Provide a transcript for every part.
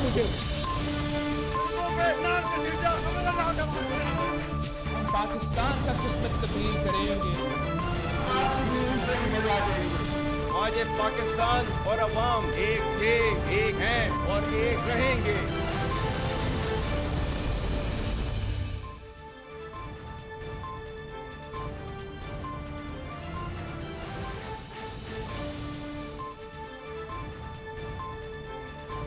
मुझे। हम पाकिस्तान का किस्मत तब्दील करेंगे। आज ये पाकिस्तान और अवाम एक थे, एक हैं और एक रहेंगे।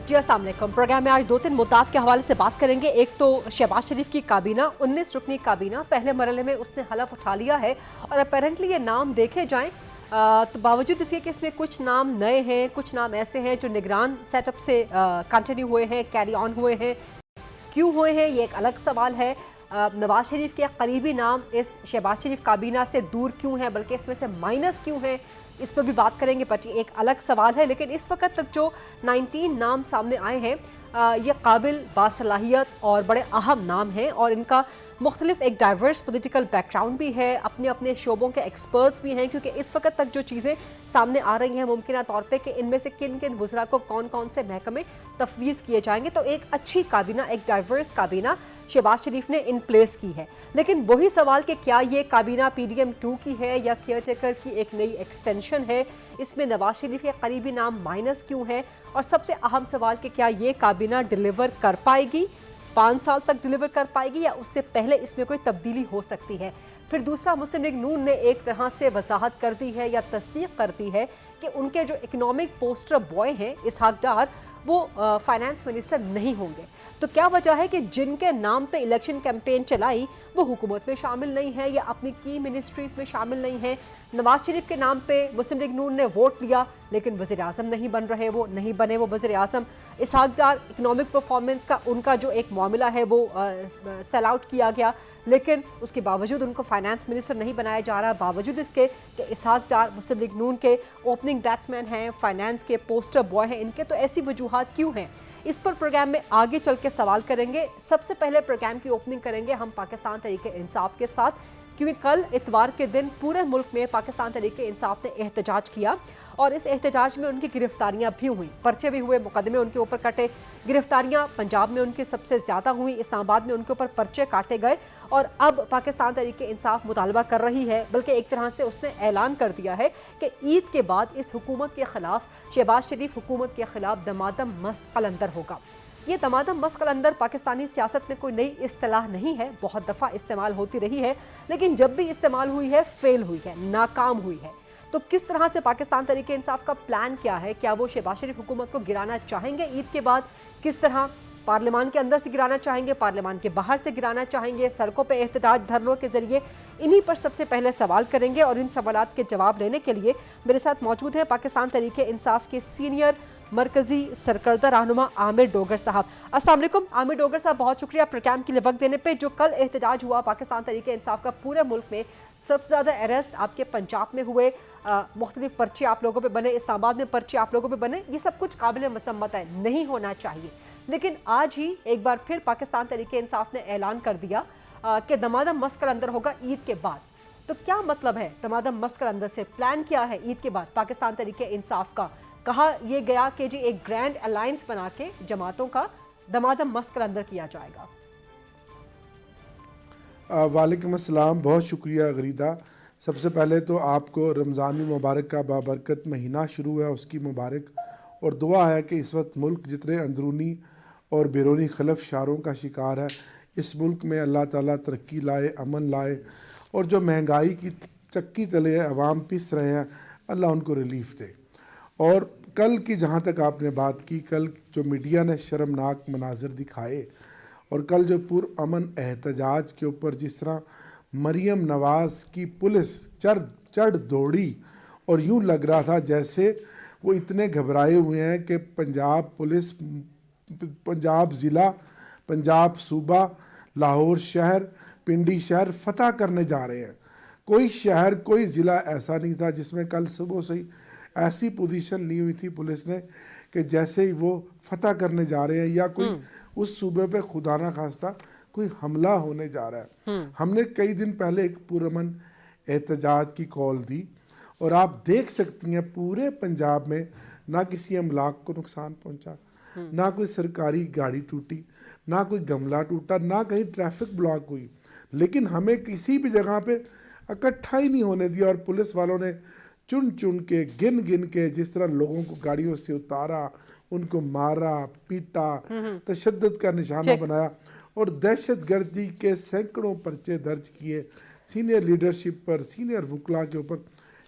जी अस्सलाम वालेकुम। प्रोग्राम में आज दो तीन मुद्दात के हवाले से बात करेंगे। एक तो शहबाज शरीफ की काबीना, 19 रुकनी काबीना, पहले मरहले में उसने हलफ उठा लिया है और अपेरेंटली ये नाम देखे जाएं तो बावजूद इसके कि इसमें कुछ नाम नए हैं, कुछ नाम ऐसे हैं जो निगरान सेटअप से कंटिन्यू हुए हैं, कैरी ऑन हुए हैं। क्यों हुए हैं ये एक अलग सवाल है। नवाज शरीफ के करीबी नाम इस शहबाज शरीफ काबीना से दूर क्यों हैं, बल्कि इसमें से माइनस क्यों हैं, इस पर भी बात करेंगे, बट ये एक अलग सवाल है। लेकिन इस वक्त तक जो 19 नाम सामने आए हैं ये काबिल बासलाहियत और बड़े अहम नाम हैं और इनका मुख्तलिफ एक डाइवर्स पॉलिटिकल बैकग्राउंड भी है, अपने अपने शोबों के एक्सपर्ट्स भी हैं, क्योंकि इस वक्त तक जो चीज़ें सामने आ रही हैं मुमकिन तौर पे कि इनमें से किन किन वज़रा को कौन कौन से महकमे तफवीज़ किए जाएंगे। तो एक अच्छी काबीना, एक डाइवर्स काबीना शहबाज शरीफ ने इन प्लेस की है। लेकिन वही सवाल कि क्या ये काबीना PDM 2 की है या केयर टेकर की एक नई एक्सटेंशन है, इसमें नवाज शरीफ के करीबी नाम माइनस क्यों है, और सबसे अहम सवाल कि क्या ये काबीना डिलीवर कर पाएगी, 5 साल तक डिलीवर कर पाएगी या उससे पहले इसमें कोई तब्दीली हो सकती है। फिर दूसरा, मुस्लिम लीग नून ने एक तरह से वजाहत कर दी है या तस्दीक कर दी है कि उनके जो इकोनॉमिक पोस्टर बॉय हैं इसहाक डार, वो फाइनेंस मिनिस्टर नहीं होंगे। तो क्या वजह है कि जिनके नाम पे इलेक्शन कैंपेन चलाई वो हुकूमत में शामिल नहीं है या अपनी की मिनिस्ट्रीज में शामिल नहीं है। नवाज शरीफ के नाम पे मुस्लिम लीग नून ने वोट लिया लेकिन वज़ीर आज़म नहीं बन रहे, वो नहीं बने वो वज़ीर आज़म। इसहाक डार, इकोनॉमिक परफॉर्मेंस का उनका जो एक मामला है वो सेल आउट किया गया, लेकिन उसके बावजूद उनको फाइनेंस मिनिस्टर नहीं बनाया जा रहा, बावजूद इसके कि इसहाक डार मुस्लिम लीग नून के ओपनिंग बैट्समैन हैं, फाइनेंस के पोस्टर बॉय हैं इनके। तो ऐसी वजूहात क्यों हैं, इस पर प्रोग्राम में आगे चल के सवाल करेंगे। सबसे पहले प्रोग्राम की ओपनिंग करेंगे हम पाकिस्तान तहरीक इंसाफ के साथ, क्योंकि कल इतवार के दिन पूरे मुल्क में पाकिस्तान तहरीक इंसाफ ने एहतजाज किया और इस एहतजाज में उनकी गिरफ्तारियां भी हुई, पर्चे भी हुए, मुकदमे उनके ऊपर कटे। गिरफ्तारियां पंजाब में उनकी सबसे ज़्यादा हुई, इस्लामाबाद में उनके ऊपर पर्चे काटे गए और अब पाकिस्तान तहरीक इंसाफ मुतालबा कर रही है, बल्कि एक तरह से उसने ऐलान कर दिया है कि ईद के बाद इस हुकूमत के ख़िलाफ़, शहबाज शरीफ हुकूमत के ख़िलाफ़ दमादम मस्त कलंदर होगा। ये दमादम मस्त कलंदर पाकिस्तानी सियासत में कोई नई इस्तिलाह नहीं है, बहुत दफ़ा इस्तेमाल होती रही है, लेकिन जब भी इस्तेमाल हुई है फेल हुई है, नाकाम हुई है। तो किस तरह से पाकिस्तान तहरीक इंसाफ का प्लान क्या है, क्या वो शहबाज शरीफ हुकूमत को गिराना चाहेंगे ईद के बाद, किस तरह पार्लियामान के अंदर से गिराना चाहेंगे, पार्लियामान के बाहर से गिराना चाहेंगे, सड़कों पे एहतजाज धरनों के जरिए, इन्हीं पर सबसे पहले सवाल करेंगे। और इन सवालात के जवाब लेने के लिए मेरे साथ मौजूद है पाकिस्तान तहरीक इंसाफ के सीनियर मरकजी सरकर्दा रहनुमा आमिर डोगर साहब। अस्सलाम वालेकुम आमिर डोगर साहब, बहुत शुक्रिया प्रोग्राम के लिए वक्त देने पे। जो कल एहतजाज हुआ पाकिस्तान तहरीक इंसाफ का पूरे मुल्क में, सबसे ज़्यादा अरेस्ट आपके पंजाब में हुए, मुख्तलिफ पर्चे आप लोगों पे बने, इस्लामाबाद में पर्चे आप लोगों पे बने, ये सब कुछ काबिल मसम्मत है, नहीं होना चाहिए। लेकिन आज ही एक बार फिर पाकिस्तान तहरीक इंसाफ ने ऐलान कर दिया कि दमादम मस्त कलंदर होगा ईद के बाद। तो क्या मतलब है दमादम मस्त कलंदर से, प्लान क्या है ईद के बाद पाकिस्तान तहरीक इंसाफ का? कहा यह गया कि जी एक ग्रैंड अलायंस बना के जमातों का दमादम मस्त कलंदर किया जाएगा। वालेकुम अस्सलाम, बहुत शुक्रिया गरीदा। सबसे पहले तो आपको रमज़ान मुबारक का बाबरकत महीना शुरू है उसकी मुबारक, और दुआ है कि इस वक्त मुल्क जितने अंदरूनी और बैरूनी खलफ शारों का शिकार है, इस मुल्क में अल्लाह ताला तरक्की लाए, अमन लाए, और जो महंगाई की चक्की तले अवाम पिस रहे हैं अल्लाह उनको रिलीफ दे। और कल की जहाँ तक आपने बात की, कल जो मीडिया ने शर्मनाक मनाजिर दिखाए और कल जो पुरअमन एहतजाज के ऊपर जिस तरह मरियम नवाज़ की पुलिस चढ़ दौड़ी, और यूँ लग रहा था जैसे वो इतने घबराए हुए हैं कि पंजाब पुलिस, पंजाब ज़िला, पंजाब सूबा, लाहौर शहर, पिंडी शहर फतह करने जा रहे हैं। कोई शहर, कोई ज़िला ऐसा नहीं था जिसमें कल सुबह से ही ऐसी पोजीशन ली हुई थी पुलिस ने कि जैसे ही वो फतह करने जा रहे हैं या कोई उस सूबे पे खुदा ना खास्ता कोई हमला होने जा रहा है। हमने कई दिन पहले एक पुरअमन एहतजाज की कॉल दी, और आप देख सकती हैं पूरे पंजाब में ना किसी अमलाक को नुकसान पहुंचा, ना कोई सरकारी गाड़ी टूटी, ना कोई गमला टूटा, ना कहीं ट्रैफिक ब्लॉक हुई। लेकिन हमें किसी भी जगह पे इकट्ठा ही नहीं होने दिया और पुलिस वालों ने चुन चुन के गिन गिन के जिस तरह लोगों को गाड़ियों से उतारा, उनको मारा, पीटा, तशद्दुद का निशाना बनाया और दहशतगर्दी के सैकड़ों पर्चे दर्ज किए सीनियर लीडरशिप पर, सीनियर वकला के ऊपर।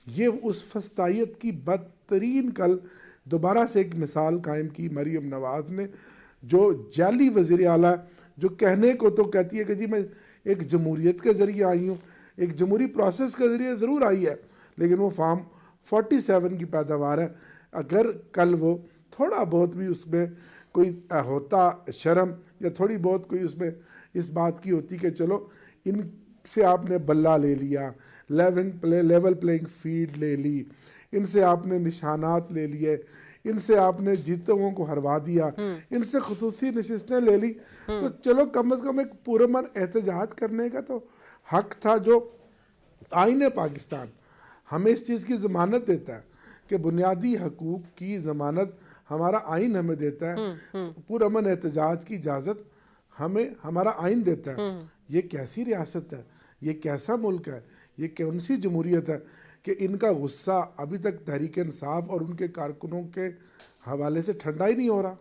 ये उस फस्तायत की बदतरीन कल दोबारा से एक मिसाल कायम की मरीम नवाज ने, जो जाली वज़ीर आला, जो कहने को तो कहती है कि जी मैं एक जमहूरियत के ज़रिए आई हूँ, एक जमहूरी प्रोसेस के ज़रिए ज़रूर आई है, लेकिन वो फार्म 47 की पैदावार है। अगर कल वो थोड़ा बहुत भी उसमें कोई होता शर्म या थोड़ी बहुत कोई उसमें इस बात की होती कि चलो इनसे आपने बल्ला ले लिया, लेवल प्लेइंग फील्ड ले ली, इनसे आपने निशानात ले लिए, इनसे आपने जीतों को हरवा दिया, इनसे खुसूसी नशिस्तें ले ली, तो चलो कम से कम एक पुरअमन एहतजाज करने का तो हक था, जो आईन पाकिस्तान हमें इस चीज़ की ज़मानत देता है कि बुनियादी हकूक़ की ज़मानत हमारा आइन हमें देता है, पुरअमन एहतजाज की इजाज़त हमें हमारा आइन देता है। ये कैसी रियासत है, ये कैसा मुल्क है, ये कौन सी जमहूरियत है कि इनका गुस्सा अभी तक तहरीक इंसाफ और उनके कारकुनों के हवाले से ठंडा ही नहीं हो रहा।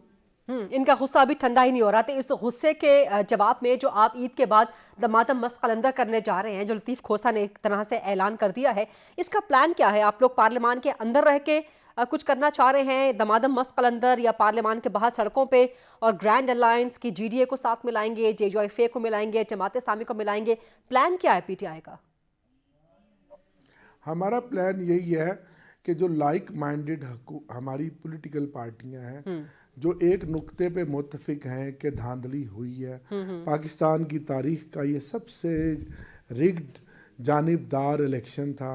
इनका गुस्सा अभी ठंडा ही नहीं हो रहा। तो इस गुस्से के जवाब में जो आप ईद के बाद दमादम मस्त कलंदर करने जा रहे हैं, जो लतीफ़ खोसा ने एक तरह से ऐलान कर दिया है, इसका प्लान क्या है? आप लोग पार्लियामान के अंदर रह के कुछ करना चाह रहे हैं, दमादम मस्त कलंदर, या पार्लियामान के बाहर सड़कों पे और ग्रैंड अलायंस की जीडीए को साथ मिलाएंगे, जेजेआईफे को मिलाएंगे, जमात इस्लामी को मिलाएंगे? प्लान क्या है पीटीआई का? हमारा प्लान यही है कि जो लाइक माइंडेड हमारी पॉलिटिकल पार्टियां हैं, जो एक नुक्ते पे मुत्तफिक हैं कि धांधली हुई है, पाकिस्तान की तारीख का ये सबसे रिग्ड जानिबदार इलेक्शन था।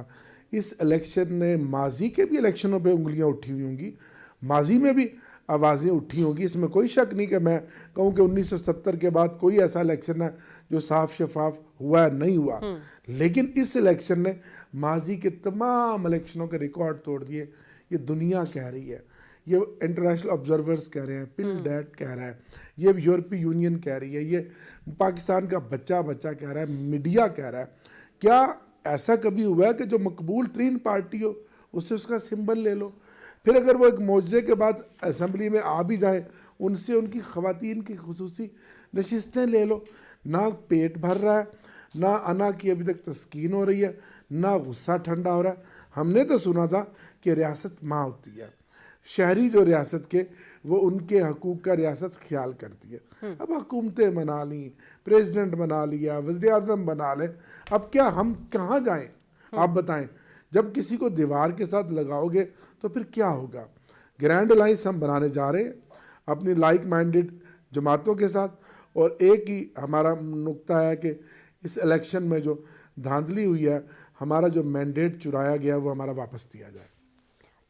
इस इलेक्शन ने माजी के भी इलेक्शनों पे उंगलियां उठी हुई होंगी, माजी में भी आवाज़ें उठी होंगी, इसमें कोई शक नहीं कि मैं कहूँ कि 1970 के बाद कोई ऐसा इलेक्शन है जो साफ शफाफ हुआ है, नहीं हुआ। लेकिन इस इलेक्शन ने माजी के तमाम इलेक्शनों के रिकॉर्ड तोड़ दिए। ये दुनिया कह रही है, ये इंटरनेशनल ऑब्जर्वर्स कह रहे हैं, पिल डैट कह रहा है, ये यूरोपीय यूनियन कह रही है, ये पाकिस्तान का बच्चा कह रहा है, मीडिया कह रहा है। क्या ऐसा कभी हुआ है कि जो मकबूल तरीन पार्टी हो उससे उसका सिंबल ले लो, फिर अगर वो एक मौजज़े के बाद असम्बली में आ भी जाए उनसे उनकी ख़वातीन की खुसूसी नशिस्तें ले लो? ना पेट भर रहा है, ना अना की अभी तक तस्कीन हो रही है, ना गुस्सा ठंडा हो रहा है। हमने तो सुना था कि रियासत माँ होती है, शहरी जो रियासत के वो उनके हकूक़ का रियासत ख्याल करती है। अब हुकूमतें बना ली, प्रेसिडेंट बना लिया, वज़ीर आज़म बना ले, अब क्या हम कहाँ जाएं? आप बताएं। जब किसी को दीवार के साथ लगाओगे तो फिर क्या होगा? ग्रैंड अलायंस हम बनाने जा रहे हैं अपनी लाइक माइंडेड जमातों के साथ, और एक ही हमारा नुक्ता है कि इस इलेक्शन में जो धांधली हुई है, हमारा जो मैंडेट चुराया गया वो हमारा वापस दिया जाए।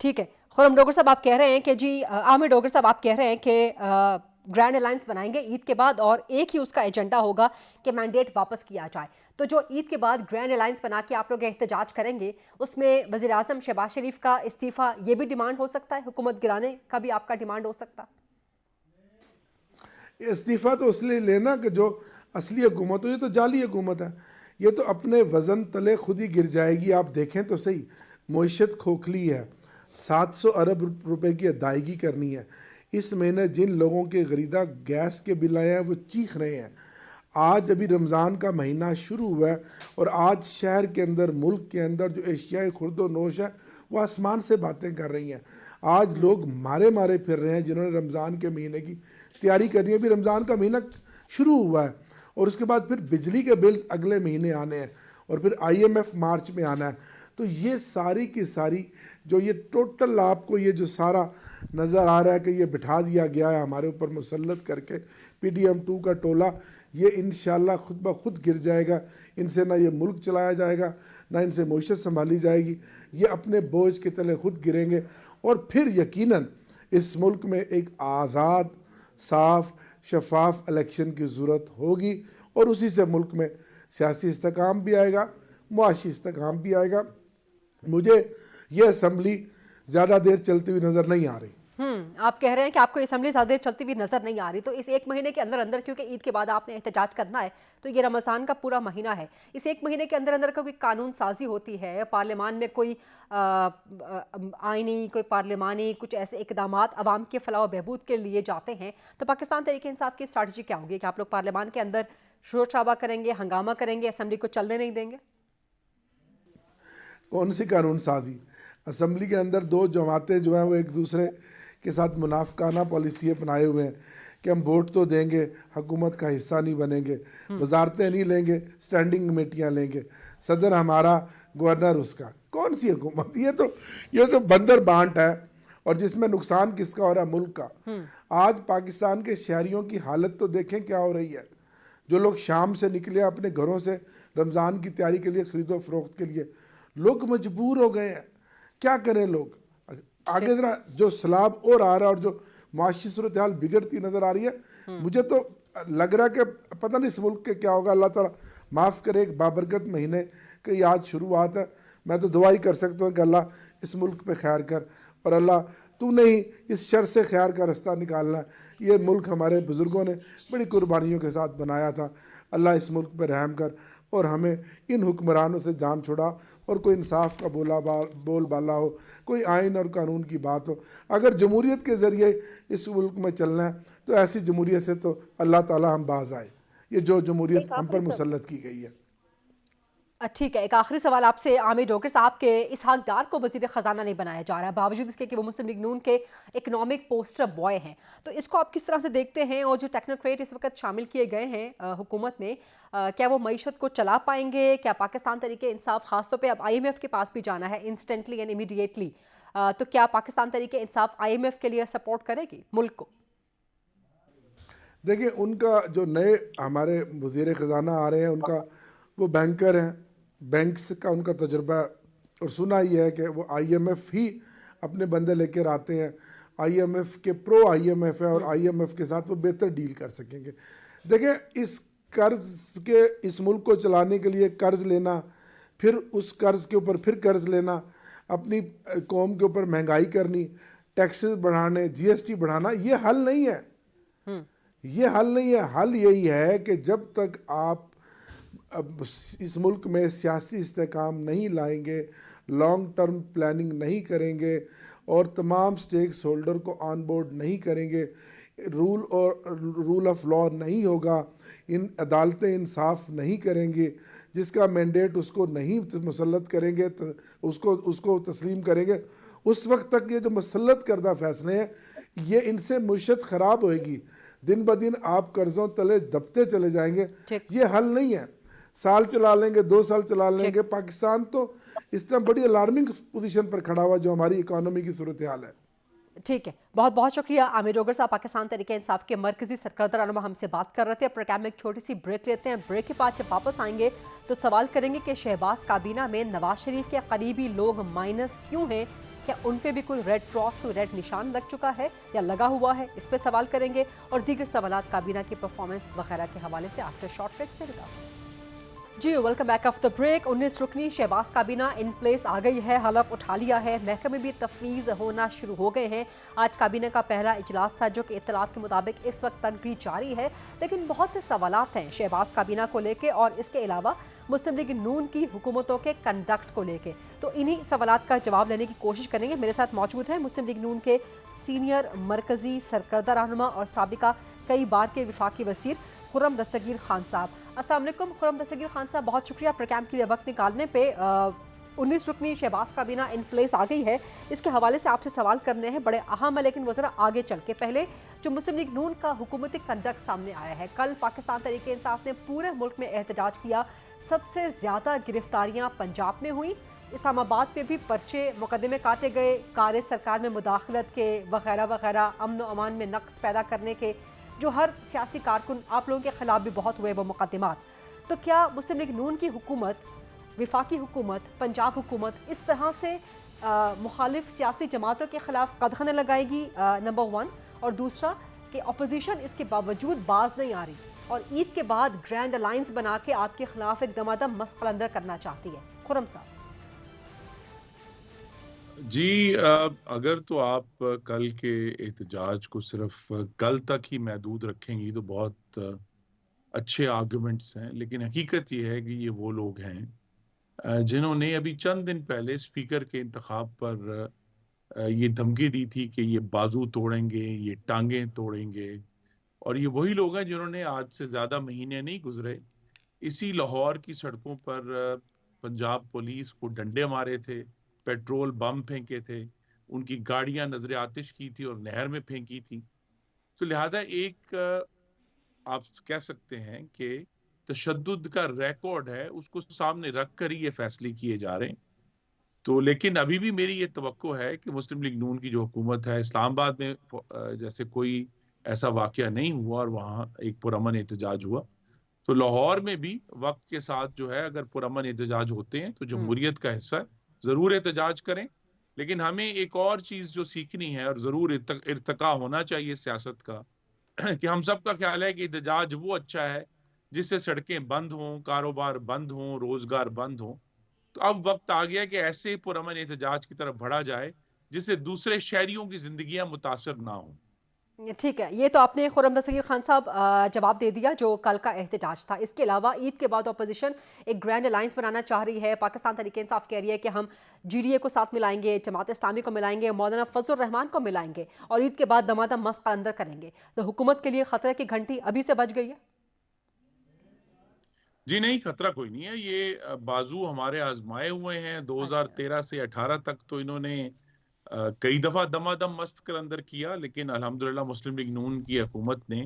ठीक है, खुर्रम डोगर साहब आप कह रहे हैं कि जी, आमिर डोगर साहब आप कह रहे हैं कि ग्रैंड अलायंस बनाएंगे ईद के बाद, और एक ही उसका एजेंडा होगा कि मैंडेट वापस किया जाए। तो जो ईद के बाद ग्रैंड अलायंस बना के आप लोग एहतजाज करेंगे, उसमें वज़ीर आज़म शहबाज शरीफ का इस्तीफ़ा ये भी डिमांड हो सकता है, हुकूमत गिराने का भी आपका डिमांड हो सकता है? इस्तीफ़ा तो इसलिए लेना कि जो असली हुकूमत हो, ये तो जाली हुकूमत है, ये तो अपने वज़न तले खुद ही गिर जाएगी। आप देखें तो सही, मईशत खोखली है, 700 अरब रुपए की अदायगी करनी है। इस महीने जिन लोगों के ख़रीदा गैस के बिल आए हैं वो चीख रहे हैं। आज अभी रमज़ान का महीना शुरू हुआ है और आज शहर के अंदर, मुल्क के अंदर जो एशियाई खुर्दो नोश है वो आसमान से बातें कर रही हैं। आज लोग मारे मारे फिर रहे हैं जिन्होंने रमज़ान के महीने की तैयारी करनी है। अभी रमज़ान का महीना शुरू हुआ है और उसके बाद फिर बिजली के बिल्स अगले महीने आने हैं और फिर IMF मार्च में आना है। तो ये सारी की सारी जो ये टोटल आपको ये जो सारा नज़र आ रहा है कि ये बिठा दिया गया है हमारे ऊपर मुसल्लत करके PDM2 का टोला, ये इंशाल्लाह खुद ब खुद गिर जाएगा। इनसे ना ये मुल्क चलाया जाएगा, ना इनसे मईशत संभाली जाएगी। ये अपने बोझ के तले खुद गिरेंगे और फिर यकीनन इस मुल्क में एक आज़ाद, साफ, शफाफ इलेक्शन की ज़रूरत होगी और उसी से मुल्क में सियासी इस्तेकाम भी आएगा, मुआशी इस्तेकाम भी आएगा। मुझे ये असम्बली ज़्यादा देर चलती हुई नज़र नहीं आ रही। आप कह रहे हैं कि आपको असेंबली ज्यादा देर चलती हुई नजर नहीं आ रही, तो इस एक महीने के अंदर अंदर, क्योंकि ईद के बाद आपने एहतजाज करना है, तो ये रमज़ान का पूरा महीना है, इस एक महीने के अंदर अंदर कोई कानून साजी होती है, पार्लियामान में कोई आईनी, कोई पार्लियामानी कुछ ऐसे इकदामात अवाम के फलाह बहबूद के लिए जाते हैं, तो पाकिस्तान तहरीक इंसाफ की स्ट्रैटेजी क्या होगी कि आप लोग पार्लियामान के अंदर शोर शराबा करेंगे, हंगामा करेंगे, असेंबली को चलने नहीं देंगे? कौन सी कानून साजी? असेंबली के अंदर दो जमातें जो हैं वो एक दूसरे के साथ मुनाफकाना पॉलिसी अपनाए हुए हैं कि हम वोट तो देंगे, हुकूमत का हिस्सा नहीं बनेंगे, वजारतें नहीं लेंगे, स्टैंडिंग कमेटियाँ लेंगे, सदर हमारा, गवर्नर उसका। कौन सी हुकूमत? ये तो बंदर बांट है, और जिसमें नुकसान किसका हो रहा है? मुल्क का। आज पाकिस्तान के शहरियों की हालत तो देखें क्या हो रही है। जो लोग शाम से निकले अपने घरों से रमज़ान की तैयारी के लिए, ख़रीदो फरोख्त के लिए, लोग मजबूर हो गए हैं। क्या करें लोग? आगे जरा जो सैलाब और आ रहा है और जो माशी सूरत हाल बिगड़ती नज़र आ रही है, मुझे तो लग रहा है कि पता नहीं इस मुल्क के क्या होगा। अल्लाह ताला माफ़ करे, एक बाबरकत महीने की आज शुरुआत है। मैं तो दुआ ही कर सकता हूँ कि अल्लाह इस मुल्क पे खैर कर, और अल्लाह तूने ही इस शर से खैर का रास्ता निकालना है। ये मुल्क हमारे बुज़ुर्गों ने बड़ी कुर्बानियों के साथ बनाया था। अल्लाह इस मुल्क पर रहम कर और हमें इन हुक्मरानों से जान छुड़ा, और कोई इंसाफ का बोल बाला हो, कोई आइन और कानून की बात हो। अगर जमहूरियत के ज़रिए इस मुल्क में चलना है तो ऐसी जमहूरियत से तो अल्लाह ताला हम बाज आए। ये जो जमहूरियत हम पर मुसल्लत की गई है। ठीक है, एक आखिरी सवाल आपसे आमिर डोगर साहब के, इसहाक डार को वजीर ख़जाना नहीं बनाया जा रहा है, बावजूद इसके कि वो मुस्लिम लीग नून के इकनॉमिक पोस्टर बॉय हैं, तो इसको आप किस तरह से देखते हैं? और जो टेक्नोक्रेट इस वक्त शामिल किए गए हैं हुकूमत में, क्या वो मईशत को चला पाएंगे? क्या पाकिस्तान तरीके इंसाफ, खासतौर पर अब IMF के पास भी जाना है इंस्टेंटली एंड इमीडिएटली, तो क्या पाकिस्तान तरीके इंसाफ IMF के लिए सपोर्ट करेगी मुल्क को? देखिए, उनका जो नए हमारे वज़ीर ख़जाना आ रहे हैं, उनका वो बैंकर हैं, बैंक्स का उनका तजुर्बा, और सुना ही है कि वो IMF ही अपने बंदे लेकर आते हैं। IMF के प्रो IMF है, और IMF के साथ वो बेहतर डील कर सकेंगे। देखिए, इस कर्ज के, इस मुल्क को चलाने के लिए कर्ज लेना, फिर उस कर्ज के ऊपर फिर कर्ज लेना, अपनी कौम के ऊपर महंगाई करनी, टैक्सेस बढ़ाने, GST बढ़ाना, ये हल नहीं है। ये हल नहीं है। हल यही है कि जब तक आप अब इस मुल्क में सियासी इस्तेकाम नहीं लाएंगे, लॉन्ग टर्म प्लानिंग नहीं करेंगे, और तमाम स्टेक होल्डर को ऑन बोर्ड नहीं करेंगे, रूल ऑफ लॉ नहीं होगा, इन अदालतें इंसाफ नहीं करेंगी, जिसका मैंडेट उसको नहीं मुसल्लत करेंगे, उसको तस्लीम करेंगे, उस वक्त तक ये जो मुसल्लत करदा फैसले हैं, ये इनसे मुशत ख़राब होएगी। दिन ब दिन आप कर्ज़ों तले दबते चले जाएंगे। ये हल नहीं है। साल चला लेंगे, 2 साल चला लेंगे, पाकिस्तान तो इस तरह बड़ी अलार्मिंग पोजीशन पर खड़ा हुआ जो हमारी इकोनॉमी की सूरत हाल है। ठीक है, बहुत बहुत शुक्रिया आमिर डोगर साहब, पाकिस्तान तहरीक इंसाफ के मरकजी सरकर्दा रहनुमा हमसे बात कर रहे थे। प्रोग्राम में एक छोटी सी ब्रेक लेते हैं। ब्रेक के बाद जब वापस आएंगे तो सवाल करेंगे कि शहबाज काबीना में नवाज शरीफ के करीबी लोग माइनस क्यों हैं? क्या उन पे भी कोई रेड क्रॉस, कोई रेड निशान लग चुका है या लगा हुआ है? इस पे सवाल करेंगे, और दीगर सवालात काबीना की परफॉर्मेंस वगैरह के हवाले से after short break. Stay with us. जी, welcome back of the break. 19 रुकनी शहबाज काबीना इन प्लेस आ गई है, हलफ उठा लिया है, महकमे भी तफवीज़ होना शुरू हो गए हैं। आज काबीना का पहला इजलास था जो कि इत्तलात के मुताबिक इस वक्त तक भी जारी है, लेकिन बहुत से सवालात हैं शहबाज काबीना को लेके, और इसके अलावा मुस्लिम लीग नून की हुकूमतों के कंडक्ट को लेके। तो इन्हीं सवालात का जवाब लेने की कोशिश करेंगे। मेरे साथ मौजूद हैं मुस्लिम लीग नून के सीनियर मरकजी सरकर्दा रहनुमा और साबिका कई बार के विफाकी वज़ीर खुर्रम दस्तगीर खान साहब। अस्सलाम वालेकुम खुर्रम दस्तगीर खान साहब, बहुत शुक्रिया प्रोग्राम के लिए वक्त निकालने पे। 19 रुकनी शहबाज काबीना इन प्लेस आ गई है, इसके हवाले से आपसे सवाल करने हैं, बड़े अहम है, लेकिन वो ज़रा आगे चल के पहले जो मुस्लिम लीग नून का हुकूमती कंडक्ट सामने आया है। कल पाकिस्तान तहरीक इंसाफ ने पूरे मुल्क में एहतजाज किया, सबसे ज़्यादा गिरफ्तारियाँ पंजाब में हुई, इस्लामाबाद में भी पर्चे मुकदमे काटे गए, कार्य सरकार में मुदाखलत के वगैरह वगैरह, अमन व अमान में नक्स पैदा करने के जो हर सियासी कारकुन आप लोगों के खिलाफ भी बहुत हुए वो मुकदमात। तो क्या मुस्लिम लीग नून की हुकूमत, विफाकी हुकूमत, पंजाब हुकूमत इस तरह से मुखालिफ सियासी जमातों के खिलाफ कदम लगाएगी? नंबर 1, और दूसरा कि अपोजिशन इसके बावजूद बाज नहीं आ रही और ईद के बाद ग्रैंड अलायंस बना के आपके खिलाफ एक दमादम मसक़ल अंदर करना चाहती है। खुर्रम साहब। जी, अगर तो आप कल के एहतजाज को सिर्फ कल तक ही महदूद रखेंगी तो बहुत अच्छे आर्गुमेंट्स हैं, लेकिन हकीकत ये है कि ये वो लोग हैं जिन्होंने अभी चंद दिन पहले स्पीकर के इंतखाब पर ये धमकी दी थी कि ये बाजू तोड़ेंगे, ये टांगें तोड़ेंगे। और ये वही लोग हैं जिन्होंने आज से ज्यादा महीने नहीं गुजरे इसी लाहौर की सड़कों पर पंजाब पुलिस को डंडे मारे थे, पेट्रोल बम फेंके थे, उनकी गाड़ियां नजर आतिश की थी और नहर में फेंकी थी। तो लिहाजा एक आप कह सकते हैं कि तशद्दुद का रिकॉर्ड है, उसको सामने रख कर ही ये फैसले किए जा रहे हैं। तो लेकिन अभी भी मेरी ये तवक्को है कि मुस्लिम लीग नून की जो हुकूमत है, इस्लामाबाद में जैसे कोई ऐसा वाकया नहीं हुआ और वहां एक पुरअमन एहतजाज हुआ, तो लाहौर में भी वक्त के साथ जो है अगर पुरअमन एहतजाज होते हैं तो जमहूरियत का हिस्सा है, जरूर एहतजाज करें। लेकिन हमें एक और चीज जो सीखनी है और जरूर इर्तका होना चाहिए सियासत का कि हम सब का ख्याल है कि एहतजाज वो अच्छा है जिससे सड़कें बंद हों, कारोबार बंद हों, रोजगार बंद हों। तो अब वक्त आ गया कि ऐसे पुरअमन एहतजाज की तरफ बढ़ा जाए जिससे दूसरे शहरियों की जिंदगियां मुतासर ना हों। ठीक है, ये तो आपने खुर्रम दस्तगीर खान साहब जवाब दे दिया जो कल का एहतजाज था। इसके अलावा ईद के बाद अपोजिशन एक ग्रैंड अलायंस बनाना चाह रही है। पाकिस्तान तहरीक इंसाफ कह रही है कि हम जीडीए को साथ मिलाएंगे, जमात इस्लामी को मिलाएंगे, मौलाना फजल रहमान को मिलाएंगे और ईद के बाद दमादम मस्क का अंदर करेंगे। तो हुकूमत के लिए खतरे की घंटी अभी से बज गई है? जी नहीं, खतरा कोई नहीं है। ये बाजू हमारे आजमाए हुए हैं। अच्छा। 2013 से 18 तक तो इन्होंने कई दफा दमादम मस्त कर अंदर किया, लेकिन अल्हम्दुलिल्लाह मुस्लिम लीग नून की हुकूमत ने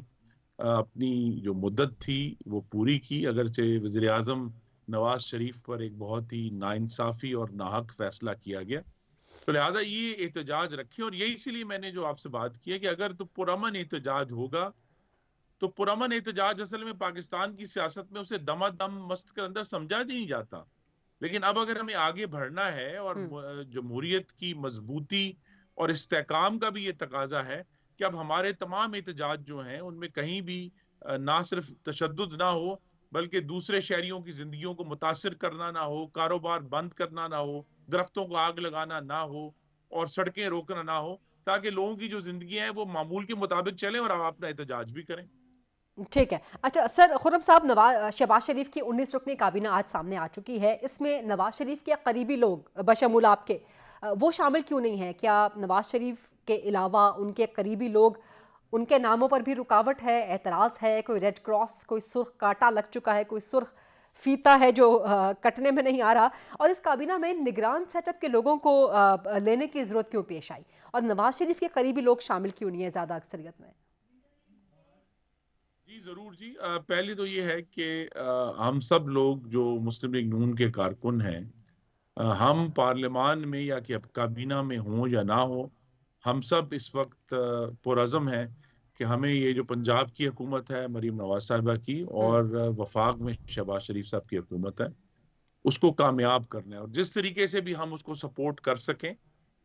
अपनी जो मुद्दत थी वो पूरी की, अगरचे वजीर आजम नवाज शरीफ पर एक बहुत ही नाइंसाफी और नाहक फैसला किया गया। तो लिहाजा ये एहतजाज रखें, और यही इसीलिए मैंने जो आपसे बात की है कि अगर तो पुरअमन एहतजाज होगा तो पुरअमन एहतजाज असल में पाकिस्तान की सियासत में उसे दमादम मस्त कर अंदर समझा नहीं जाता। लेकिन अब अगर हमें आगे बढ़ना है और जमहूरियत की मजबूती और इस्तेकाम का भी ये तकाजा है कि अब हमारे तमाम एहतजाज जो हैं उनमें कहीं भी ना सिर्फ तशद्दुद ना हो, बल्कि दूसरे शहरियों की जिंदगियों को मुतासिर करना ना हो, कारोबार बंद करना ना हो, दरख्तों को आग लगाना ना हो और सड़कें रोकना ना हो, ताकि लोगों की जो जिंदगी है वो मामूल के मुताबिक चले और आप अपना एहतजाज भी करें। ठीक है। अच्छा सर, खुर्रम साहब, शहबाज शरीफ की 19 रुकनी काबीना आज सामने आ चुकी है। इसमें नवाज शरीफ के करीबी लोग बशमूल आपके वो शामिल क्यों नहीं है? क्या नवाज शरीफ के अलावा उनके करीबी लोग, उनके नामों पर भी रुकावट है, एतराज़ है? कोई रेड क्रॉस, कोई सुर्ख कांटा लग चुका है, कोई सुर्ख फीता है जो कटने में नहीं आ रहा? और इस काबीना में निगरान सेटअप के लोगों को लेने की ज़रूरत क्यों पेश आई? और नवाज शरीफ के करीबी लोग शामिल क्यों नहीं है ज़्यादा अक्सरियत में? जी जरूर जी, पहले तो ये है कि हम सब लोग जो मुस्लिम लीग नून के कारकुन हैं, हम पार्लियामान में या कि काबीना में हों या ना हो, हम सब इस वक्त पुरअज़म हैं कि हमें ये जो पंजाब की हुकूमत है मरीम नवाज साहिबा की और वफाक में शहबाज शरीफ साहब की हुकूमत है, उसको कामयाब करना है और जिस तरीके से भी हम उसको सपोर्ट कर सकें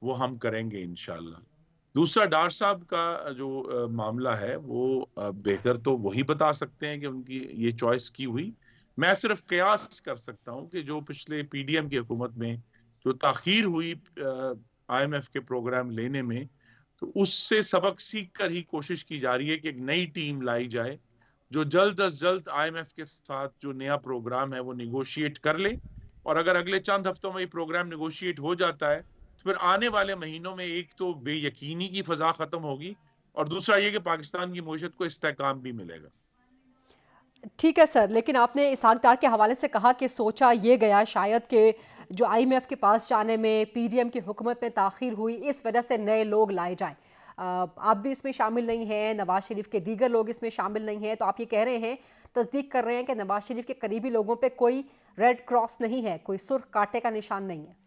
वो हम करेंगे इंशाल्लाह। दूसरा, डार साहब का जो मामला है वो बेहतर तो वही बता सकते हैं कि उनकी ये चॉइस की हुई। मैं सिर्फ कयास कर सकता हूं कि जो पिछले पीडीएम की हुकूमत में जो ताखीर हुई आईएमएफ के प्रोग्राम लेने में, तो उससे सबक सीख कर ही कोशिश की जा रही है कि एक नई टीम लाई जाए जो जल्द अज जल्द आईएमएफ के साथ जो नया प्रोग्राम है वो निगोशिएट कर ले। और अगर अगले चंद हफ्तों में ये प्रोग्राम निगोशिएट हो जाता है तो फिर आने वाले महीनों में एक तो बेयकीनी की फजा खत्म होगी और दूसरा ये कि पाकिस्तान की मईशत को इस्तेकाम भी मिलेगा। ठीक है सर, लेकिन आपने इसहाक डार के हवाले से कहा कि सोचा ये गया शायद कि जो आईएमएफ के पास जाने में पीडीएम की हुकूमत में ताख़ीर हुई, इस वजह से नए लोग लाए जाएं। आप भी इसमें शामिल नहीं हैं, नवाज शरीफ के दीगर लोग इसमें शामिल नहीं हैं, तो आप ये कह रहे हैं, तस्दीक कर रहे हैं कि नवाज शरीफ के करीबी लोगों पे कोई रेड क्रॉस नहीं है, कोई सुर्ख कांटे का निशान नहीं है?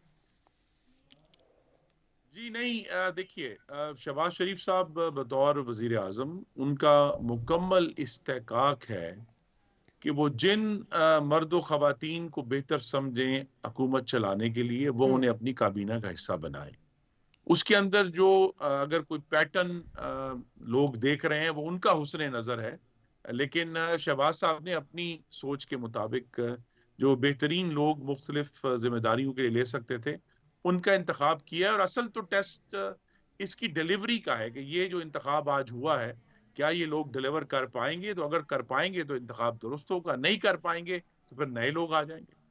जी नहीं, देखिए, शहबाज शरीफ साहब बतौर वजीर आजम उनका मुकम्मल इस्तेकाक है कि वो जिन मर्द व खवातीन को बेहतर समझें हुकूमत चलाने के लिए वो उन्हें अपनी काबीना का हिस्सा बनाए। उसके अंदर जो अगर कोई पैटर्न लोग देख रहे हैं वो उनका हुस्न नजर है, लेकिन शहबाज साहब ने अपनी सोच के मुताबिक जो बेहतरीन लोग मुख्तलिफ जिम्मेदारियों के लिए ले सकते थे उनका इंतखाब किया है। और असल तो टेस्ट इसकी डिलीवरी का है कि ये जो इंतखाब आज हुआ है, क्या ये लोग डिलीवर कर पाएंगे? तो अगर कर पाएंगे तो इंतखाब दुरुस्त होगा, नहीं कर पाएंगे तो फिर नए लोग आ जाएंगे।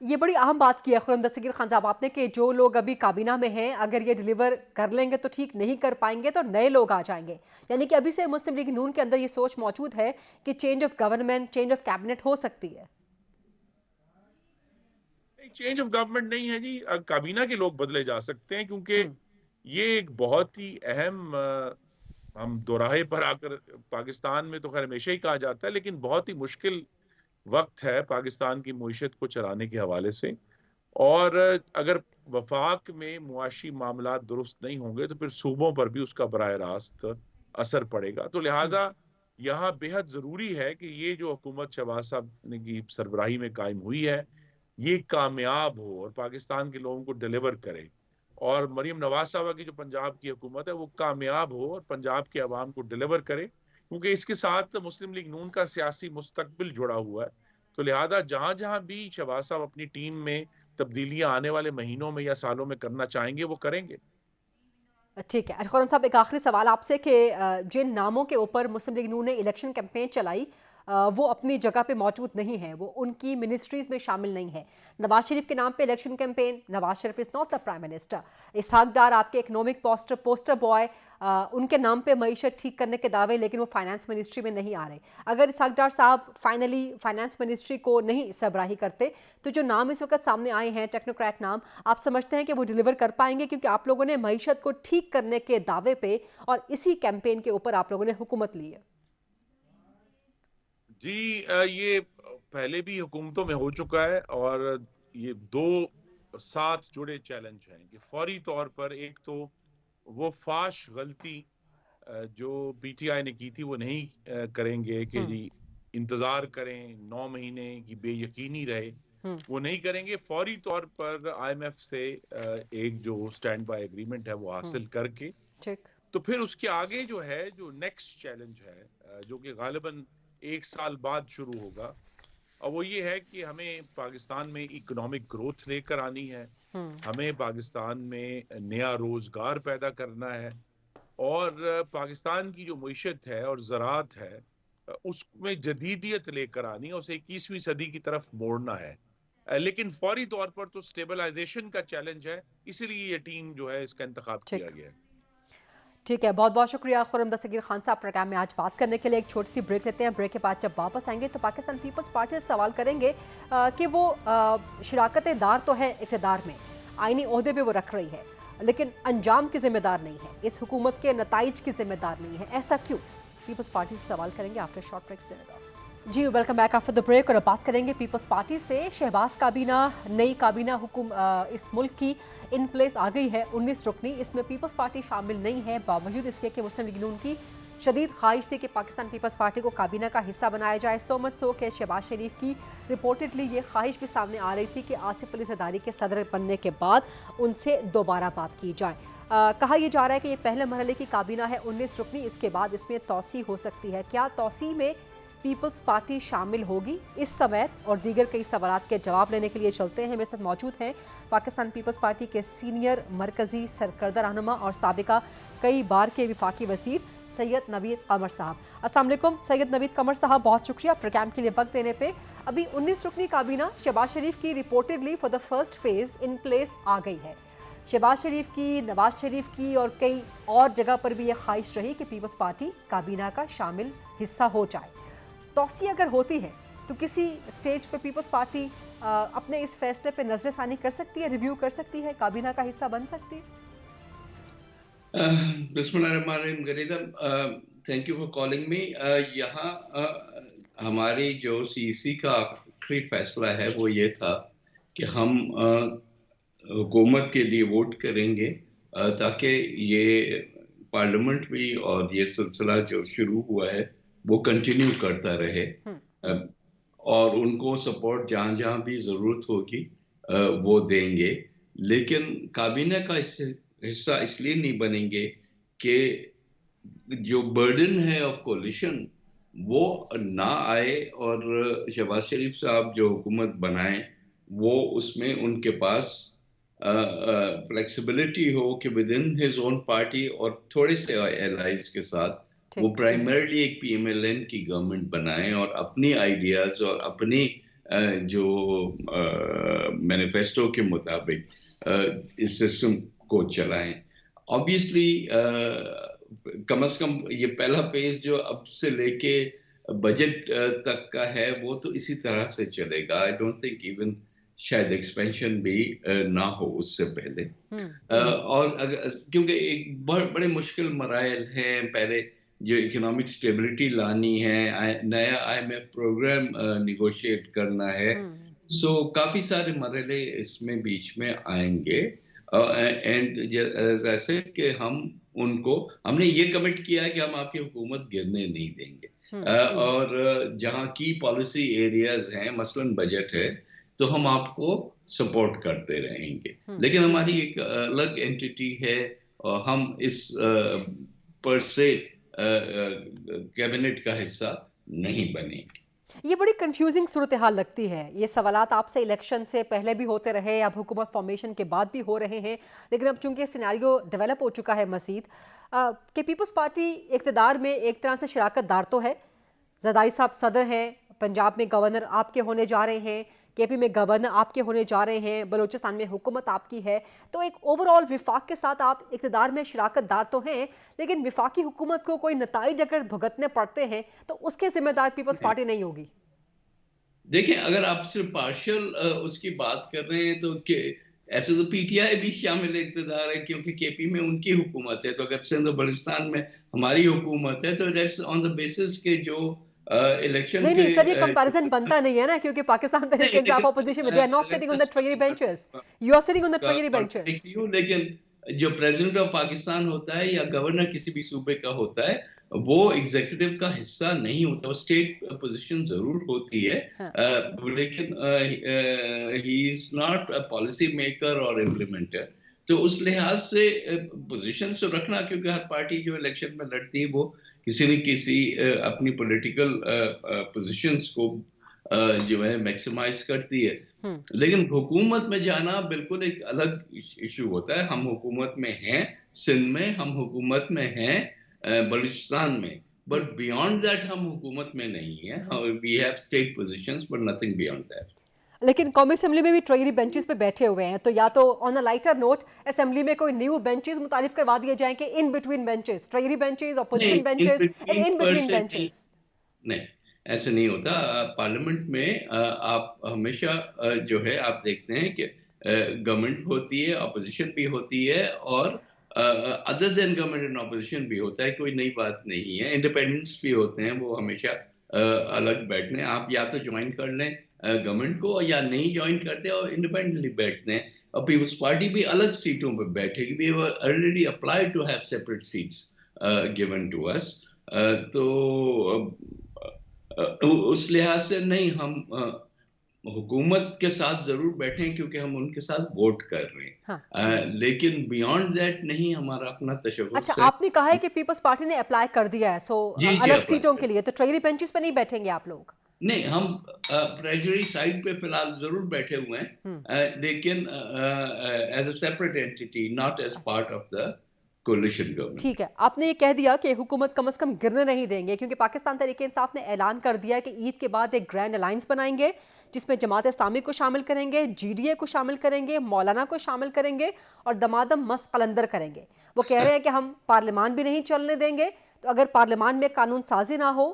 ये बड़ी अहम बात की है खुर्रम दस्तगीर खान साहब आपने कि जो लोग अभी काबीना में हैं अगर ये डिलीवर कर लेंगे तो ठीक, नहीं कर पाएंगे तो नए लोग आ जाएंगे। यानी कि अभी से मुस्लिम लीग नून के अंदर ये सोच मौजूद है कि change of government, change of cabinet हो सकती है। चेंज ऑफ गवर्नमेंट नहीं है जी, काबीना के लोग बदले जा सकते हैं, क्योंकि ये एक बहुत ही अहम हम दोराहे पर आकर, पाकिस्तान में तो खैर हमेशा ही कहा जाता है, लेकिन बहुत ही मुश्किल वक्त है पाकिस्तान की मईशत को चलाने के हवाले से। और अगर वफाक में मुआशी मामला दुरुस्त नहीं होंगे तो फिर सूबों पर भी उसका बराह रास्त असर पड़ेगा। तो लिहाजा यहाँ बेहद जरूरी है कि ये जो हुकूमत शहबाज साहब की सरबराही में कायम हुई है, ये कामयाब हो और पाकिस्तान के लोगों को डिलीवर करे। और मरीम नवाज साहबा की जो पंजाब की हुकूमत है वो कामयाब हो और पंजाब के अवाम को डिलीवर करे, क्योंकि इसके साथ मुस्लिम लीग नून का सियासी मुस्तकबिल जुड़ा हुआ है। तो लिहाजा जहां जहां भी शहबाज साहब अपनी टीम में तब्दीलियां आने वाले महीनों में या सालों में करना चाहेंगे वो करेंगे। ठीक है खुर्रम साहब, एक आखिरी सवाल आपसे कि जिन नामों के ऊपर मुस्लिम लीग नून ने इलेक्शन कैंपेन चलाई वो अपनी जगह पे मौजूद नहीं है, वो उनकी मिनिस्ट्रीज में शामिल नहीं है। नवाज शरीफ के नाम पे election campaign, Nawaz Sharif is not the prime minister. Ishaq Dar आपके इकोनॉमिक पोस्टर बॉय, उनके नाम पे मईशत ठीक करने के दावे, लेकिन वो फाइनेंस मिनिस्ट्री में नहीं आ रहे। अगर इसहाक डार साहब फाइनली फाइनेंस मिनिस्ट्री को नहीं सरबराही करते तो जो नाम इस वक्त सामने आए हैं टेक्नोक्रेट नाम, आप समझते हैं कि वो डिलीवर कर पाएंगे? क्योंकि आप लोगों ने मईशत को ठीक करने के दावे पे और इसी कैंपेन के ऊपर आप लोगों ने हुकूमत ली है। जी, ये पहले भी हुकूमतों में हो चुका है और ये दो साथ जुड़े चैलेंज हैं कि फौरी तौर पर एक तो वो फाश गलती जो पीटीआई ने की थी वो नहीं करेंगे कि जी इंतजार करें 9 महीने की बेयकीनी रहे, वो नहीं करेंगे। फौरी तौर पर आईएमएफ से एक जो स्टैंड बाय एग्रीमेंट है वो हासिल करके तो फिर उसके आगे जो है, जो नेक्स्ट चैलेंज है जो कि गालिबन 1 साल बाद शुरू होगा, और वो ये है कि हमें पाकिस्तान में इकोनॉमिक ग्रोथ लेकर आनी है, हमें पाकिस्तान में नया रोजगार पैदा करना है और पाकिस्तान की जो मईशत है और ज़राअत है उसमें जदीदियत लेकर आनी है, उसे 21वीं सदी की तरफ मोड़ना है। लेकिन फौरी तौर पर तो स्टेबलाइजेशन का चैलेंज है, इसीलिए ये टीम जो है इसका इंतखाब किया गया है। ठीक है, बहुत बहुत शुक्रिया खुर्रम दस्तगीर खान साहब प्रोग्राम में आज बात करने के लिए। एक छोटी सी ब्रेक लेते हैं, ब्रेक के बाद जब वापस आएंगे तो पाकिस्तान पीपल्स पार्टी से सवाल करेंगे कि वो शराकत दार तो है इक़्तिदार में, आईनी ओहदे भी वो रख रही है, लेकिन अंजाम की जिम्मेदार नहीं है, इस हुकूमत के नताइज की जिम्मेदार नहीं है, ऐसा क्यों? पीपल्स पार्टी से सवाल करेंगे after short break. Stay with us. जी, welcome back after the break. और अब बात करेंगे पीपल्स पार्टी से। शहबाज काबीना, नई काबीना इस मुल्क की इन प्लेस आ गई है 19 रुकनी, इसमें पीपल्स पार्टी शामिल नहीं है, बावजूद इसके कि मुस्लिम लीग नून की शदीद ख्वाहिश थी कि पाकिस्तान पीपल्स पार्टी को काबीना का हिस्सा बनाया जाए। सो मच सो कि शहबाज शरीफ की रिपोर्टेडली ये ख्वाहिश भी सामने आ रही थी कि आसिफ अली ज़रदारी के सदर बनने के बाद उनसे दोबारा बात की जाए। कहा यह जा रहा है कि ये पहले मरहले की काबीना है 19 रुकनी, इसके बाद इसमें तौसी हो सकती है। क्या तौसी में पीपल्स पार्टी शामिल होगी? इस समय और दीगर कई सवालात के जवाब लेने के लिए चलते हैं। मेरे साथ मौजूद हैं पाकिस्तान पीपल्स पार्टी के सीनियर मरकज़ी सरकर्दा रहनुमा और साबिका कई बार के विफाकी वज़ीर सैयद नवीद कमर साहब। अस्सलाम वालेकुम सैयद नवीद कमर साहब, बहुत शुक्रिया प्रोग्राम के लिए वक्त देने पे। अभी 19 रुकनी काबीना शहबाज शरीफ की reportedly for the first phase in place आ गई है। शहबाज शरीफ की, नवाज शरीफ की और कई और जगह पर भी यह ख्वाहिश रही कि पीपल्स पार्टी काबीना का शामिल हिस्सा हो जाए। तौसी अगर होती है तो किसी स्टेज पे पीपल्स पार्टी अपने इस फैसले पे नजरसानी कर सकती है, रिव्यू कर सकती है, काबीना का हिस्सा बन सकती है? बिस्मिल्लाहिर्रहमानिर्रहीम Gharida, thank you for calling me. यहाँ हमारी जो सीसी का आखिरी फैसला है वो ये था कि हम हुकूमत के लिए वोट करेंगे ताकि ये पार्लियामेंट भी और ये सिलसिला जो शुरू हुआ है वो कंटिन्यू करता रहे और उनको सपोर्ट जहाँ जहाँ भी ज़रूरत होगी वो देंगे। लेकिन काबीना का हिस्सा इसलिए नहीं बनेंगे कि जो बर्डन है ऑफ कोलिशन वो ना आए और शहबाज शरीफ साहब जो हुकूमत बनाएं वो उसमें उनके पास फ्लेक्सिबिलिटी हो कि with in his own party और थोड़े से एलाइज के साथ वो ठीक। प्राइमरली एक पीएमएलएन की गवर्नमेंट बनाएं और अपनी आइडियाज और अपनी जो मैनिफेस्टो के मुताबिक इस सिस्टम को चलाएं। ऑब्वियसली कम से कम ये पहला फेज जो अब से लेके बजट तक का है वो तो इसी तरह से चलेगा। आई डोंट थिंक इवन शायद एक्सपेंशन भी ना हो उससे पहले। और क्योंकि एक बड़े मुश्किल मराइल हैं, पहले जो इकोनॉमिक स्टेबिलिटी लानी है, नया आईएमएफ प्रोग्राम निगोशिएट करना है, सो काफी सारे मरहले इसमें बीच में आएंगे। एंड जैसे कि हमने ये कमिट किया है कि हम आपकी हुकूमत गिरने नहीं देंगे। और जहाँ की पॉलिसी एरियाज हैं, मसलन बजट है, तो हम आपको सपोर्ट करते रहेंगे। लेकिन हमारी एक अलग एंटिटी है और हम इस पर से कैबिनेट का हिस्सा नहीं बनेंगे। ये बड़ी कंफ्यूजिंग सूरत हाल लगती है। ये सवालात आपसे इलेक्शन से पहले भी होते रहे, अब हुकूमत फॉर्मेशन के बाद भी हो रहे हैं, लेकिन अब चूंकि सिनेरियो डेवलप हो चुका है मजीद कि पीपल्स पार्टी इक़्तिदार में एक तरह से शराकतदार तो है। ज़रदारी साहब सदर हैं, पंजाब में गवर्नर आपके होने जा रहे हैं, केपी में गवर्नर आपके होने जा रहे हैं, बलूचिस्तान में हुकूमत आपकी है। तो एक ओवरऑल विफाक के साथ आप इक़्तिदार में शराकतदार तो हैं, लेकिन विफाकी हुकूमत को कोई नताइज अगर भुगतने पड़ते हैं तो उसके जिम्मेदार पीपल्स पार्टी नहीं होगी। देखिए, अगर आप सिर्फ पार्शियल उसकी बात कर रहे हैं तो ऐसे तो पीटीआई भी शामिल इक़्तिदार है, क्योंकि केपी में उनकी हुकूमत है। तो अगर सिंध और बलूचिस्तान में हमारी हुकूमत है तो दैट्स ऑन द बेसिस के जो इलेक्शन नहीं सर, ये कंपैरिजन बनता नहीं है ना, क्योंकि पाकिस्तान तहरीक इंसाफ ऑपोजिशन में they are not sitting on the treasury benches, you are sitting on the treasury benches. लेकिन जो प्रेसिडेंट ऑफ पाकिस्तान होता है या गवर्नर किसी भी सूबे का होता है, वो एग्जीक्यूटिव का हिस्सा नहीं होता। वो स्टेट पोजीशन जरूर होती है, लेकिन he is not a policy maker और इम्प्लीमेंटर। तो उस लिहाज से पोजीशन से रखना, क्योंकि हर पार्टी जो इलेक्शन में लड़ती है वो किसी न किसी अपनी पॉलिटिकल पोजीशंस को जो है मैक्सिमाइज करती है। लेकिन हुकूमत में जाना बिल्कुल एक अलग इशू होता है। हम हुकूमत में हैं सिंध में, हम हुकूमत में हैं बलूचिस्तान में, बट बियॉन्ड दैट हम हुकूमत में नहीं है। We have state positions but nothing beyond that. लेकिन कौमी असेंबली में भी ट्रेजरी बेंचेस पे बैठे हुए हैं, तो या तो on a lighter note assembly में कोई न्यू बेंचेस मुतारिफ करवा दिए जाएं कि in between benches, treasury benches, opposition benches and in between benches. नहीं, ऐसे नहीं होता। पार्लियामेंट में आप हमेशा जो है आप देखते हैं कि गवर्नमेंट होती है, अपोजिशन भी होती है, और other than government and opposition भी होता है। कोई नई बात नहीं है। इंडिपेंडेंट्स भी होते हैं, वो हमेशा अलग बैठते हैं। आप या तो ज्वाइन कर लें गवर्नमेंट को, या नहीं ज्वाइन करते और इंडिपेंडेंटली बैठते हैं। और पीपल्स पार्टी भी अलग सीटों पर बैठेगी। We were already applied to have separate seats given to us. तो उस लिहाज से नहीं, हम हुकूमत के साथ जरूर बैठें क्योंकि हम उनके साथ वोट कर रहे हैं। हाँ। लेकिन बियॉन्ड दैट नहीं, हमारा अपना तशव्वुस। अच्छा, आपने कहा है कि पीपल्स पार्टी ने अप्लाई कर दिया है, सो अलग सीटों के लिए तो ट्रेजरी बेंचेस पे नहीं बैठेंगे आप लोग? नहीं, हम ट्रेजरी साइड पे फिलहाल जरूर बैठे हुए हैं, लेकिन as a separate entity, not as part of the coalition government. ठीक है, आपने ये कह दिया कि हुकूमत कम से कम गिरने नहीं देंगे, क्योंकि पाकिस्तान तहरीक इंसाफ ने ऐलान कर दिया कि ईद के बाद एक ग्रैंड अलायंस बनाएंगे जिसमें जमात इस्लामी को शामिल करेंगे, जीडीए को शामिल करेंगे, मौलाना को शामिल करेंगे और दमादम मस्त कलंदर करेंगे। वो कह रहे हैं कि हम पार्लियामान भी नहीं चलने देंगे। तो अगर पार्लियामान में कानून साजी ना हो,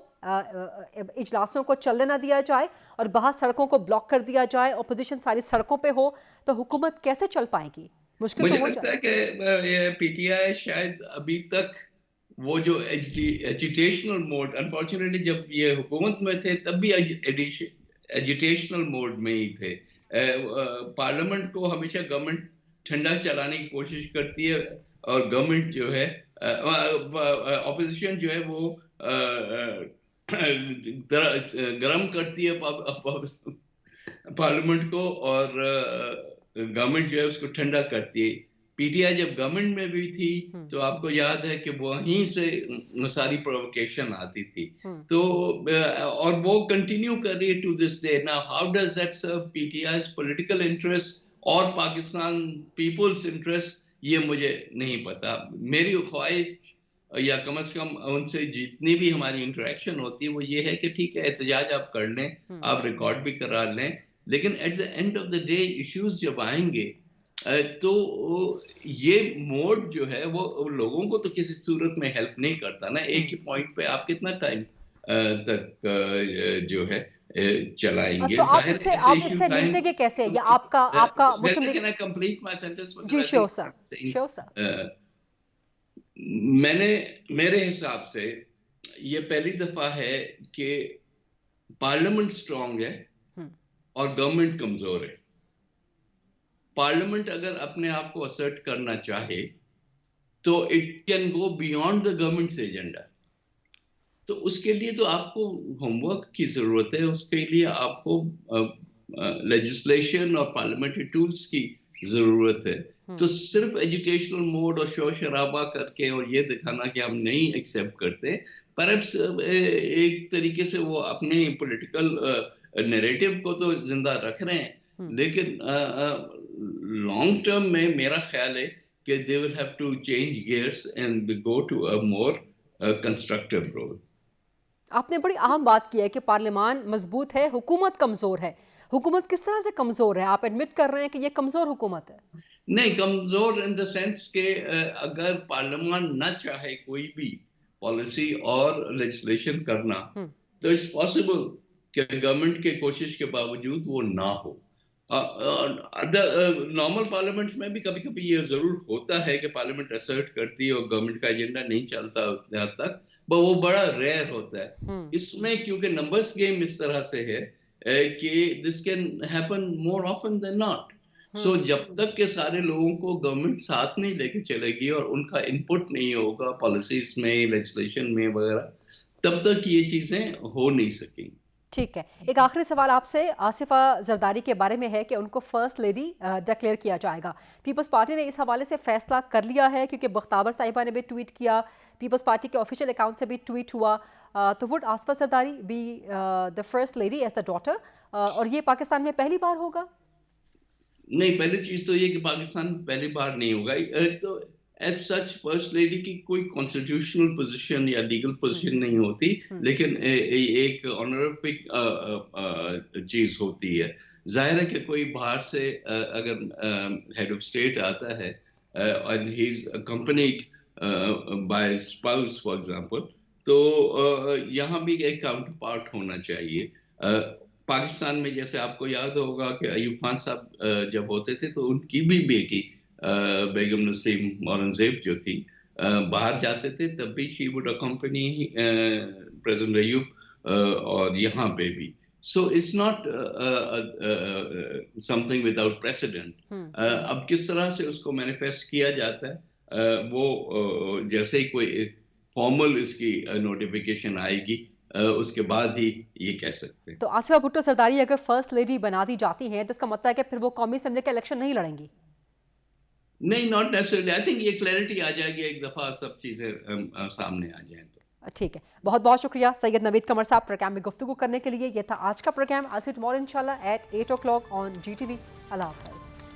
इजलासों को चलने ना दिया जाए और बाहर सड़कों को ब्लॉक कर दिया जाए, अपोजिशन सारी सड़कों पे हो, तो हुकूमत कैसे चल पाएगी? मुश्किल मुझे तो लगता है कि पीटीआई शायद अभी तक वो जो एजिटेशनल मोड, अनफॉर्चुनेटली जब ये हुकूमत में थे तब भी एजिटेशनल मोड में ही थे। पार्लियामेंट को हमेशा गवर्नमेंट ठंडा चलाने की कोशिश करती है, और गवर्नमेंट जो है, ऑपोजिशन जो है वो गरम करती है पार्लियामेंट को, और गवर्नमेंट जो है उसको ठंडा करती है। पीटीआई जब गवर्नमेंट में भी थी तो आपको याद है कि वहीं से सारी प्रोवोकेशन आती थी। तो और वो कंटिन्यू कर रही है to this day. Now how does that serve PTI's political interest और पाकिस्तान पीपल्स इंटरेस्ट, ये मुझे नहीं पता। मेरी ख्वाहिश या कम से कम उनसे जितनी भी हमारी इंटरेक्शन होती है वो ये है कि ठीक है, एहतजाज आप कर लें, आप रिकॉर्ड भी करा लें, लेकिन at the end of the day issues जब आएंगे तो ये मोड जो है वो लोगों को तो किसी सूरत में हेल्प नहीं करता ना। एक ही पॉइंट पे आप कितना टाइम तक जो है चलाएंगे। तो आप इससे निपटेंगे कैसे? या आपका Muslim League? Can I complete my sentence? जी, श्योर सर। मेरे हिसाब से ये पहली दफा है कि पार्लियामेंट स्ट्रांग है और गवर्नमेंट कमजोर है। पार्लियामेंट अगर अपने आप को असर्ट करना चाहे तो it can go beyond the governments agenda. तो उसके लिए तो आपको होमवर्क की जरूरत है, उसके लिए आपको लेजिस्लेशन और पार्लियामेंट्री टूल्स की जरूरत है। तो सिर्फ एजुकेशनल मोड और शोर शराबा करके और ये दिखाना कि हम नहीं एक्सेप्ट करते, परहैप्स एक तरीके से वो अपने पॉलिटिकल नैरेटिव को तो जिंदा रख रहे हैं, लेकिन लॉन्ग टर्म में मेरा ख्याल है कि they will have to change gears and go to a more constructive role. आपने बड़ी अहम बात की है कि पार्लियामान मजबूत है, हुकूमत कमजोर है। हुकूमत किस तरह से कमजोर है? आप एडमिट कर रहे हैं कि ये कमजोर हुकूमत है? नहीं, कमजोर इन द सेंस के अगर पार्लियामान न चाहे कोई भी पॉलिसी और लेजिस्लेशन करना तो इट्स पॉसिबल कि गवर्नमेंट के कोशिश के बावजूद वो ना हो। नॉर्मल पार्लियामेंट्स में भी कभी कभी ये जरूर होता है कि पार्लियामेंट असर्ट करती है और गवर्नमेंट का एजेंडा नहीं चलता उतने हद तक, पर वो बड़ा रेयर होता है। इसमें क्योंकि नंबर्स गेम इस तरह से है कि this can happen more often than not. So जब तक के सारे लोगों को गवर्नमेंट साथ नहीं लेके चलेगी और उनका इनपुट नहीं होगा पॉलिसीज में, लेजिस्लेशन में वगैरह, तब तक ये चीजें हो नहीं सकेंगी। ठीक है, एक आखिरी सवाल आपसे आसिफा जरदारी के बारे में है कि उनको फर्स्ट लेडी डिक्लेयर किया जाएगा। पीपल्स पार्टी ने इस हवाले से फैसला कर लिया है क्योंकि बख्तावर साहिबा ने भी ट्वीट किया, पीपल्स पार्टी के ऑफिशियल अकाउंट से भी ट्वीट हुआ। तो would Asifa Zardari be the first lady as the daughter, और ये पाकिस्तान में पहली बार होगा? नहीं, पहली चीज तो ये कि पाकिस्तान पहली बार नहीं होगा। तो एज सच फर्स्ट लेडी की कोई कॉन्स्टिट्यूशनल पोजीशन या लीगल पोजीशन नहीं होती, लेकिन एक ऑनरिफिक चीज होती है। जाहिर है कि कोई बाहर से अगर हेड ऑफ स्टेट आता है और he is accompanied by spouse for example, तो यहाँ भी एक काउंटर पार्ट होना चाहिए। पाकिस्तान में जैसे आपको याद होगा कि अयूब खान साहब जब होते थे तो उनकी भी बेटी बेगम नसीम औरंगजेब जो थी बाहर जाते थे, तब भी she would accompany president Ayub, और यहाँ पे भी। So it's not something without president. अब किस तरह से उसको मैनिफेस्ट किया जाता है वो जैसे ही कोई फॉर्मल इसकी नोटिफिकेशन आएगी उसके बाद ही ये कह सकते हैं। तो आसिफा भुट्टो सरदारी अगर फर्स्ट लेडी बना दी जाती हैं तो इसका मतलब है कि फिर वो कौमी असेंबली का इलेक्शन नहीं लड़ेंगी? नहीं, नॉट नेसेसरली। आई थिंक ये क्लैरिटी आ जाएगी एक दफा सब चीजें सामने आ जाएं तो। ठीक है, बहुत बहुत शुक्रिया सैयद नवीद कमर साहब प्रोग्राम में गुफ्तगू करने के लिए। ये था आज का programme. I'll see you tomorrow इंशाल्लाह at 8 o'clock on GTV। अल्लाह हाफ़िज़।